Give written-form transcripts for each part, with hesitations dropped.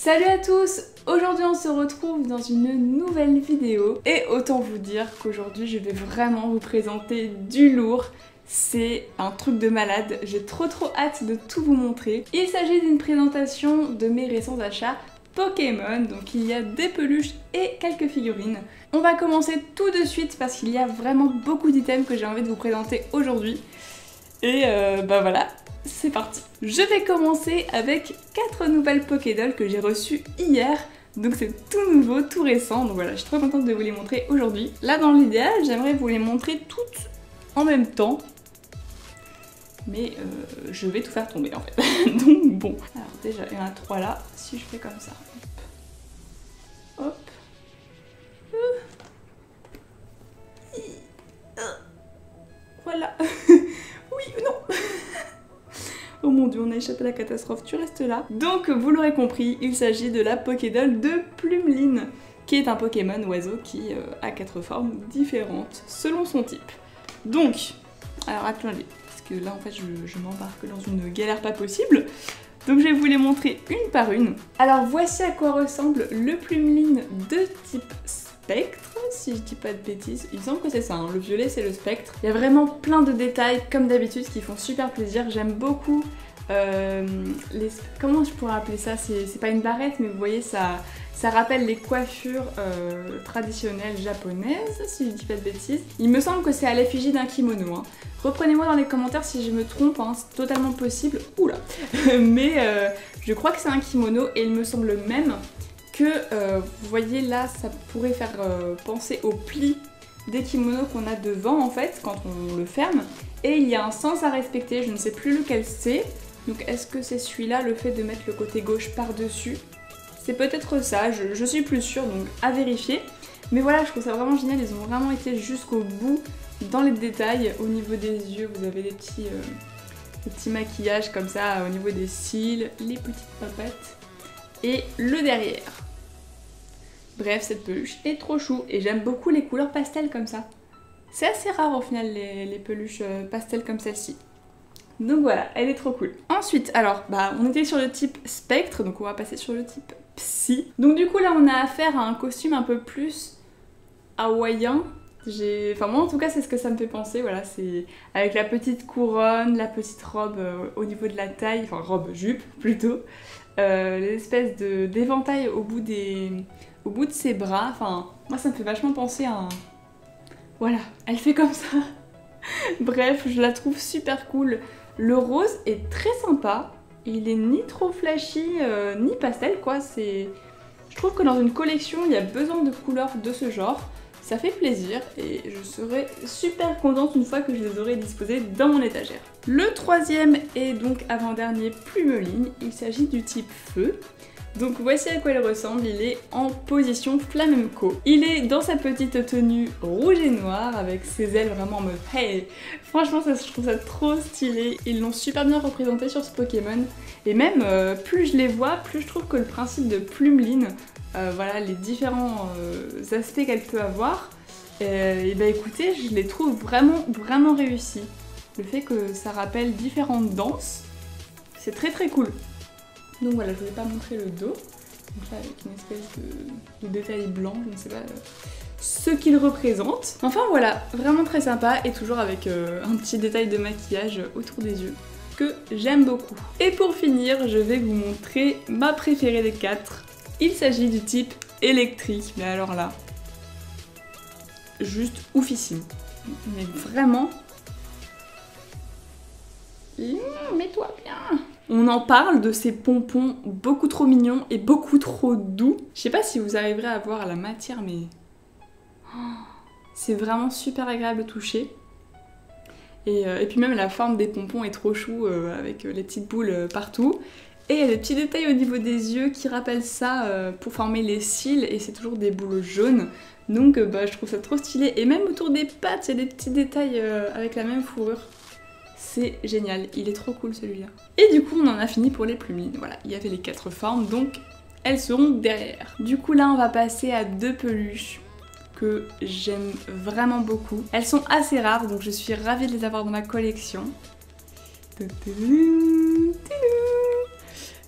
Salut à tous! Aujourd'hui on se retrouve dans une nouvelle vidéo et autant vous dire qu'aujourd'hui je vais vraiment vous présenter du lourd. C'est un truc de malade, j'ai trop hâte de tout vous montrer. Il s'agit d'une présentation de mes récents achats Pokémon, donc il y a des peluches et quelques figurines. On va commencer tout de suite parce qu'il y a vraiment beaucoup d'items que j'ai envie de vous présenter aujourd'hui. Et bah voilà, c'est parti. Je vais commencer avec 4 nouvelles Pokédolls que j'ai reçues hier. Donc c'est tout nouveau, tout récent, donc voilà, je suis trop contente de vous les montrer aujourd'hui. Là dans l'idéal, j'aimerais vous les montrer toutes en même temps. Mais je vais tout faire tomber en fait. Donc bon. Alors déjà, il y en a 3 là, si je fais comme ça. Hop. Voilà. Oui, non. Oh mon dieu, on a échappé à la catastrophe, tu restes là. Donc vous l'aurez compris, il s'agit de la Pokédoll de Plumeline, qui est un Pokémon oiseau qui a 4 formes différentes selon son type. Donc, alors attendez, parce que là en fait je m'embarque dans une galère pas possible. Donc je vais vous les montrer une par une. Alors voici à quoi ressemble le Plumeline de type spectre, si je dis pas de bêtises. Il me semble que c'est ça, hein. Le violet c'est le spectre. Il y a vraiment plein de détails comme d'habitude qui font super plaisir. J'aime beaucoup comment je pourrais appeler ça, c'est pas une barrette mais vous voyez ça rappelle les coiffures traditionnelles japonaises, si je dis pas de bêtises. Il me semble que c'est à l'effigie d'un kimono, hein. Reprenez-moi dans les commentaires si je me trompe, hein, c'est totalement possible. Oula. Mais je crois que c'est un kimono et il me semble même que, vous voyez là, ça pourrait faire penser au pli des kimonos qu'on a devant en fait, quand on le ferme. Et il y a un sens à respecter, je ne sais plus lequel c'est. Donc est-ce que c'est celui-là, le fait de mettre le côté gauche par-dessus? C'est peut-être ça, je suis plus sûre, donc à vérifier. Mais voilà, je trouve ça vraiment génial, ils ont vraiment été jusqu'au bout dans les détails. Au niveau des yeux, vous avez des petits maquillages comme ça, au niveau des cils, les petites papettes et le derrière. Bref, cette peluche est trop chou et j'aime beaucoup les couleurs pastel comme ça. C'est assez rare au final les peluches pastel comme celle-ci. Donc voilà, elle est trop cool. Ensuite, alors, on était sur le type spectre, donc on va passer sur le type psy. Donc du coup là on a affaire à un costume un peu plus hawaïen. Enfin moi en tout cas c'est ce que ça me fait penser, voilà, c'est avec la petite couronne, la petite robe au niveau de la taille, enfin robe jupe plutôt, l'espèce d'éventail au bout de ses bras, enfin moi ça me fait vachement penser à un... Voilà, elle fait comme ça. Bref, je la trouve super cool. Le rose est très sympa. Il est ni trop flashy, ni pastel quoi. Je trouve que dans une collection, il y a besoin de couleurs de ce genre. Ça fait plaisir et je serai super contente une fois que je les aurai disposées dans mon étagère. Le troisième et donc avant-dernier Plumeline, il s'agit du type feu. Donc voici à quoi il ressemble, il est en position flamenco. Il est dans sa petite tenue rouge et noire avec ses ailes vraiment en mode hey. Franchement je trouve ça trop stylé, ils l'ont super bien représenté sur ce Pokémon. Et même plus je les vois, plus je trouve que le principe de Plumeline, voilà les différents aspects qu'elle peut avoir, et bah écoutez, je les trouve vraiment réussis. Le fait que ça rappelle différentes danses, c'est très cool. Donc voilà, je ne vais pas montrer le dos. Donc là avec une espèce de détail blanc, je ne sais pas ce qu'il représente. Enfin voilà, vraiment très sympa et toujours avec un petit détail de maquillage autour des yeux que j'aime beaucoup. Et pour finir, je vais vous montrer ma préférée des 4. Il s'agit du type électrique, mais alors là, juste oufissime. Mais vraiment... Mets-toi bien. On en parle de ces pompons beaucoup trop mignons et beaucoup trop doux. Je sais pas si vous arriverez à voir la matière, mais... c'est vraiment super agréable de toucher. Et puis même la forme des pompons est trop chou, avec les petites boules partout. Et il y a des petits détails au niveau des yeux qui rappellent ça pour former les cils, et c'est toujours des boules jaunes. Donc je trouve ça trop stylé. Et même autour des pattes, il y a des petits détails avec la même fourrure. C'est génial, il est trop cool celui-là. Et du coup on en a fini pour les Plumelines, voilà, il y avait les 4 formes, donc elles seront derrière. Du coup là on va passer à 2 peluches que j'aime vraiment beaucoup. Elles sont assez rares, donc je suis ravie de les avoir dans ma collection.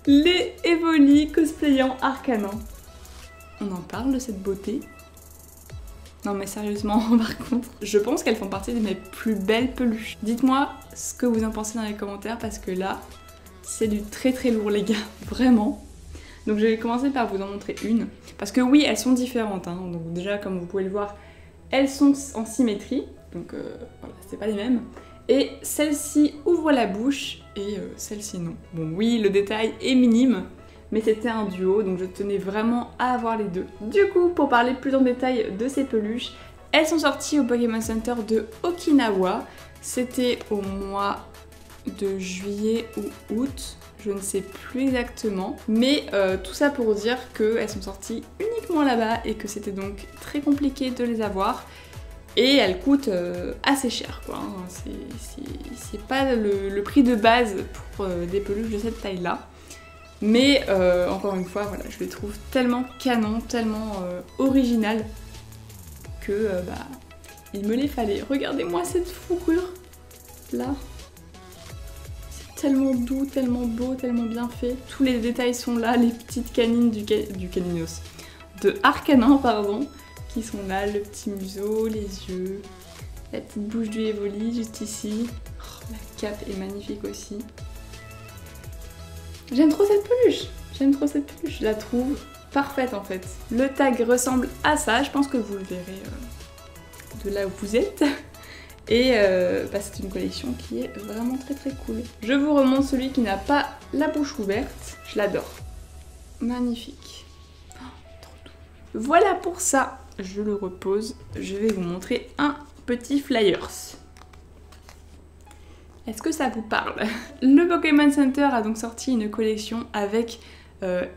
Les Evoli cosplayant Arcana. On en parle de cette beauté? Non mais sérieusement, par contre, je pense qu'elles font partie de mes plus belles peluches. Dites-moi ce que vous en pensez dans les commentaires parce que là, c'est du très très lourd les gars, vraiment. Donc je vais commencer par vous en montrer une. Parce que oui, elles sont différentes, hein. Donc déjà comme vous pouvez le voir, elles sont en symétrie. Donc voilà, c'est pas les mêmes. Et celle-ci ouvre la bouche et celle-ci non. Bon oui, le détail est minime, mais c'était un duo, donc je tenais vraiment à avoir les deux. Du coup, pour parler plus en détail de ces peluches, elles sont sorties au Pokémon Center de Okinawa. C'était au mois de juillet ou août, je ne sais plus exactement. Mais tout ça pour dire qu'elles sont sorties uniquement là-bas et que c'était donc très compliqué de les avoir. Et elles coûtent assez cher quoi, hein. C'est pas le prix de base pour des peluches de cette taille là. Mais encore une fois, voilà, je les trouve tellement canon, tellement originales que bah, il me les fallait. Regardez-moi cette fourrure là. C'est tellement doux, tellement beau, tellement bien fait. Tous les détails sont là, les petites canines du Caninos. De Arcanin, pardon. Qui sont là, le petit museau, les yeux, la petite bouche du Evoli juste ici. Oh, la cape est magnifique aussi. J'aime trop cette peluche, je la trouve parfaite en fait. Le tag ressemble à ça, je pense que vous le verrez de là où vous êtes. Et bah, c'est une collection qui est vraiment très très cool. Je vous remontre celui qui n'a pas la bouche ouverte, je l'adore. Magnifique. Oh, trop doux. Voilà pour ça. Je le repose, je vais vous montrer un petit flyers. Est-ce que ça vous parle? Le Pokémon Center a donc sorti une collection avec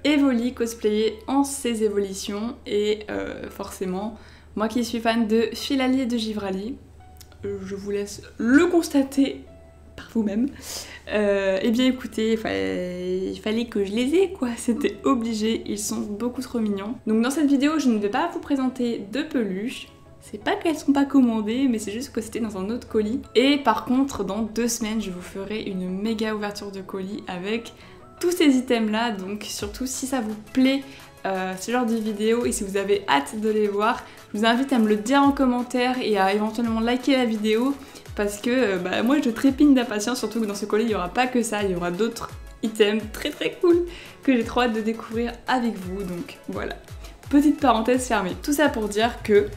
Evoli cosplayé en ses évolutions et forcément, moi qui suis fan de Filali et de Givrali, je vous laisse le constater par vous-même. Eh bien écoutez, il fallait que je les ai quoi, c'était obligé, ils sont beaucoup trop mignons. Donc dans cette vidéo, je ne vais pas vous présenter de peluches. C'est pas qu'elles sont pas commandées, mais c'est juste que c'était dans un autre colis. Et par contre, dans 2 semaines, je vous ferai une méga ouverture de colis avec tous ces items là. Donc surtout si ça vous plaît ce genre de vidéo et si vous avez hâte de les voir, je vous invite à me le dire en commentaire et à éventuellement liker la vidéo. Parce que bah, moi je trépigne d'impatience, surtout que dans ce colis il n'y aura pas que ça, il y aura d'autres items très très cool que j'ai trop hâte de découvrir avec vous. Donc voilà, petite parenthèse fermée. Tout ça pour dire que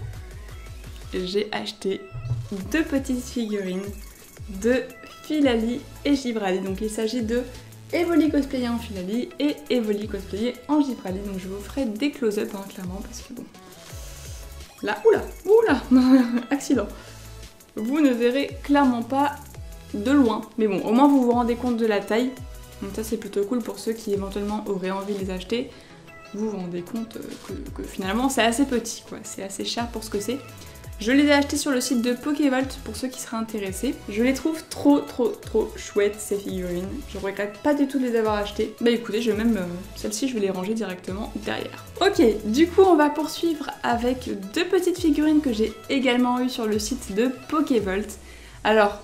j'ai acheté 2 petites figurines de Filali et Givrali. Donc il s'agit de Evoli cosplayé en Filali et Evoli cosplayé en Givrali. Donc je vous ferai des close-up hein, clairement parce que bon... Là, oula, accident. Vous ne verrez clairement pas de loin. Mais bon, au moins vous vous rendez compte de la taille. Donc ça c'est plutôt cool pour ceux qui éventuellement auraient envie de les acheter. Vous vous rendez compte que finalement c'est assez petit quoi. C'est assez cher pour ce que c'est. Je les ai achetés sur le site de Pokévolt pour ceux qui seraient intéressés. Je les trouve trop chouettes ces figurines. Je regrette pas du tout de les avoir achetées. Bah écoutez, je vais même celles-ci, je vais les ranger directement derrière. Ok, du coup on va poursuivre avec 2 petites figurines que j'ai également eues sur le site de Pokévolt. Alors,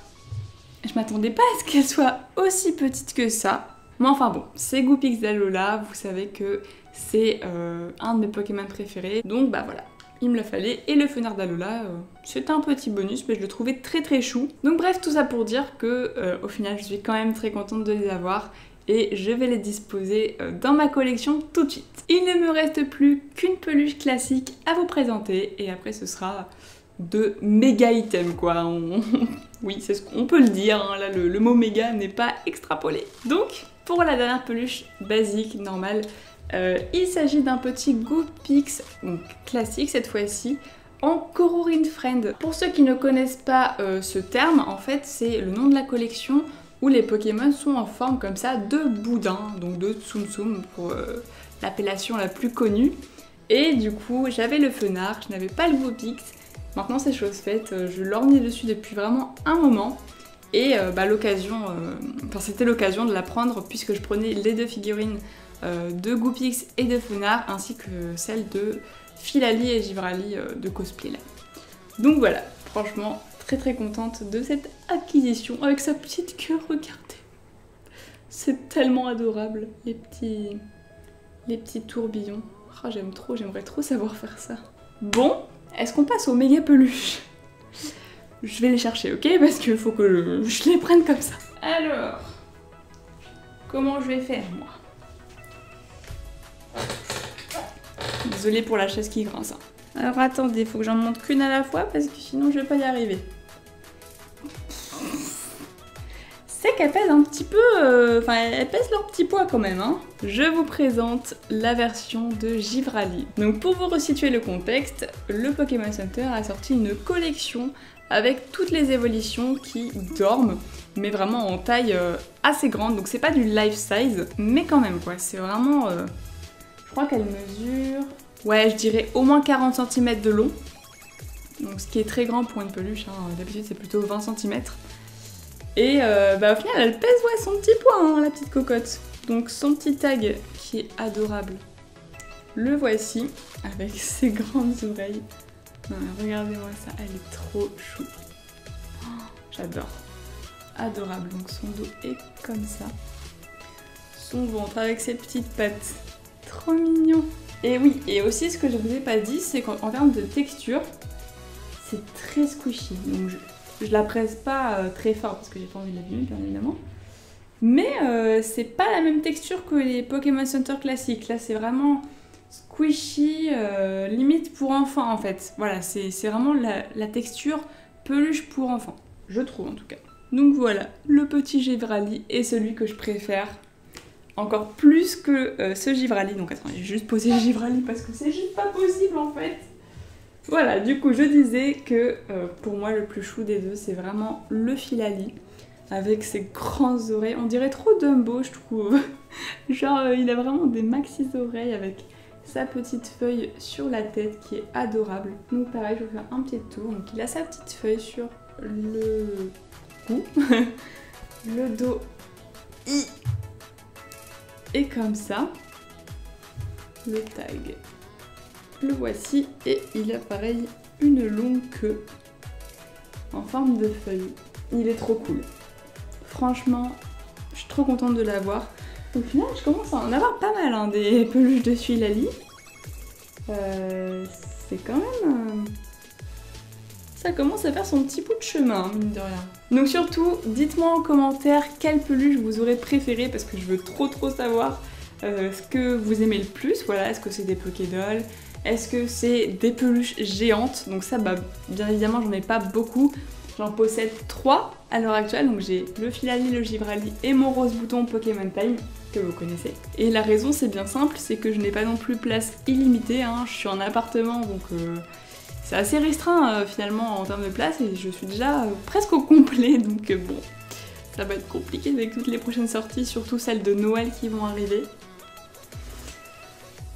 je m'attendais pas à ce qu'elles soient aussi petites que ça. Mais enfin bon, c'est Goopix d'Alola, vous savez que c'est un de mes Pokémon préférés. Donc bah voilà. Il me le fallait, et le Fenard d'Alola, c'était un petit bonus, mais je le trouvais très chou. Donc bref, tout ça pour dire que au final, je suis quand même très contente de les avoir, et je vais les disposer dans ma collection tout de suite. Il ne me reste plus qu'une peluche classique à vous présenter, et après ce sera de méga items quoi. Oui, c'est ce qu'on peut le dire, hein. Là le mot méga n'est pas extrapolé. Donc, pour la dernière peluche basique, normale, il s'agit d'un petit Goopix, donc classique cette fois-ci, en Kororine Friend. Pour ceux qui ne connaissent pas ce terme, en fait c'est le nom de la collection où les Pokémon sont en forme comme ça de boudin, donc de Tsum Tsum pour l'appellation la plus connue. Et du coup j'avais le Fenard, je n'avais pas le Goopix. Maintenant c'est chose faite, je lorgnais dessus depuis vraiment un moment. Et bah, c'était l'occasion de la prendre puisque je prenais les 2 figurines de Goopix et de Fenard, ainsi que celle de Filali et Givrali de cosplay là. Donc voilà, franchement très contente de cette acquisition avec sa petite queue, regardez. C'est tellement adorable, les petits tourbillons. Oh, j'aime trop, j'aimerais trop savoir faire ça. Bon, est-ce qu'on passe aux méga peluches? Je vais les chercher, ok? Parce qu'il faut que je les prenne comme ça. Alors, comment je vais faire, moi? Désolée pour la chaise qui grince. Alors attendez, faut que j'en monte qu'une à la fois parce que sinon je vais pas y arriver. C'est qu'elles pèsent un petit peu... Enfin, elles pèsent leur petit poids quand même, hein. Je vous présente la version de Givrali. Donc pour vous resituer le contexte, le Pokémon Center a sorti une collection avec toutes les évolutions qui dorment, mais vraiment en taille assez grande. Donc c'est pas du life size, mais quand même quoi, c'est vraiment... je crois qu'elle mesure... Ouais, je dirais au moins 40 cm de long. Donc ce qui est très grand pour une peluche, hein. D'habitude c'est plutôt 20 cm. Et au final elle pèse ouais, son petit poids, hein, la petite cocotte. Donc son petit tag qui est adorable, le voici, avec ses grandes oreilles. Regardez-moi ça, elle est trop chou. Oh, j'adore. Adorable, donc son dos est comme ça. Son ventre avec ses petites pattes. Trop mignon. Et oui, et aussi ce que je vous ai pas dit, c'est qu'en termes de texture, c'est très squishy. Donc je la presse pas très fort parce que j'ai pas envie de l'abîmer bien évidemment. Mais c'est pas la même texture que les Pokémon Center classiques. Là c'est vraiment squishy, limite pour enfants en fait. Voilà, c'est vraiment la texture peluche pour enfants. Je trouve en tout cas. Donc voilà, le petit Givrali est celui que je préfère. Encore plus que ce Givrali. Donc attendez, j'ai juste posé le Givrali parce que c'est juste pas possible en fait. Voilà, du coup je disais que pour moi le plus chou des deux c'est vraiment le Filali. Avec ses grandes oreilles, on dirait trop Dumbo je trouve. Genre il a vraiment des maxis oreilles avec sa petite feuille sur la tête qui est adorable. Donc pareil, je vais faire un petit tour. Donc il a sa petite feuille sur le cou, le dos. Et comme ça, le tag, le voici, et il a pareil une longue queue en forme de feuille. Il est trop cool. Franchement, je suis trop contente de l'avoir. Au final, je commence à en avoir pas mal, hein, des peluches de Filali. C'est quand même... ça commence à faire son petit bout de chemin, mine de rien. Donc surtout, dites-moi en commentaire quelle peluche vous aurez préférée parce que je veux trop savoir ce que vous aimez le plus. Voilà, est-ce que c'est des Pokédolls? Est-ce que c'est des peluches géantes? Donc ça, bah, bien évidemment, j'en ai pas beaucoup. J'en possède 3 à l'heure actuelle. Donc j'ai le Filali, le Givrali et mon rose bouton Pokémon Time que vous connaissez. Et la raison, c'est bien simple, c'est que je n'ai pas non plus place illimitée. Hein. Je suis en appartement, donc... c'est assez restreint finalement en termes de place et je suis déjà presque au complet donc bon, ça va être compliqué avec toutes les prochaines sorties, surtout celles de Noël qui vont arriver.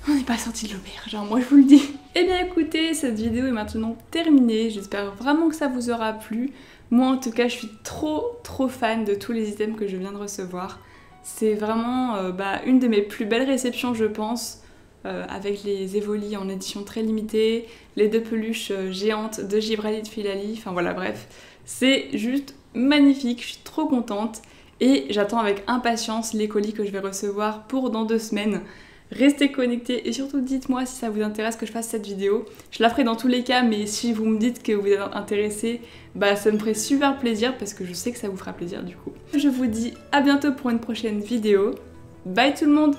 On n'est pas sorti de l'auberge, genre moi je vous le dis. Eh bien écoutez, cette vidéo est maintenant terminée, j'espère vraiment que ça vous aura plu. Moi en tout cas je suis trop fan de tous les items que je viens de recevoir. C'est vraiment une de mes plus belles réceptions je pense. Avec les Evoli en édition très limitée, les 2 peluches géantes de Givrali et de Filali, enfin voilà bref, c'est juste magnifique, je suis trop contente et j'attends avec impatience les colis que je vais recevoir pour dans 2 semaines. Restez connectés et surtout dites-moi si ça vous intéresse que je fasse cette vidéo. Je la ferai dans tous les cas, mais si vous me dites que vous êtes intéressés, bah ça me ferait super plaisir parce que je sais que ça vous fera plaisir du coup. Je vous dis à bientôt pour une prochaine vidéo. Bye tout le monde!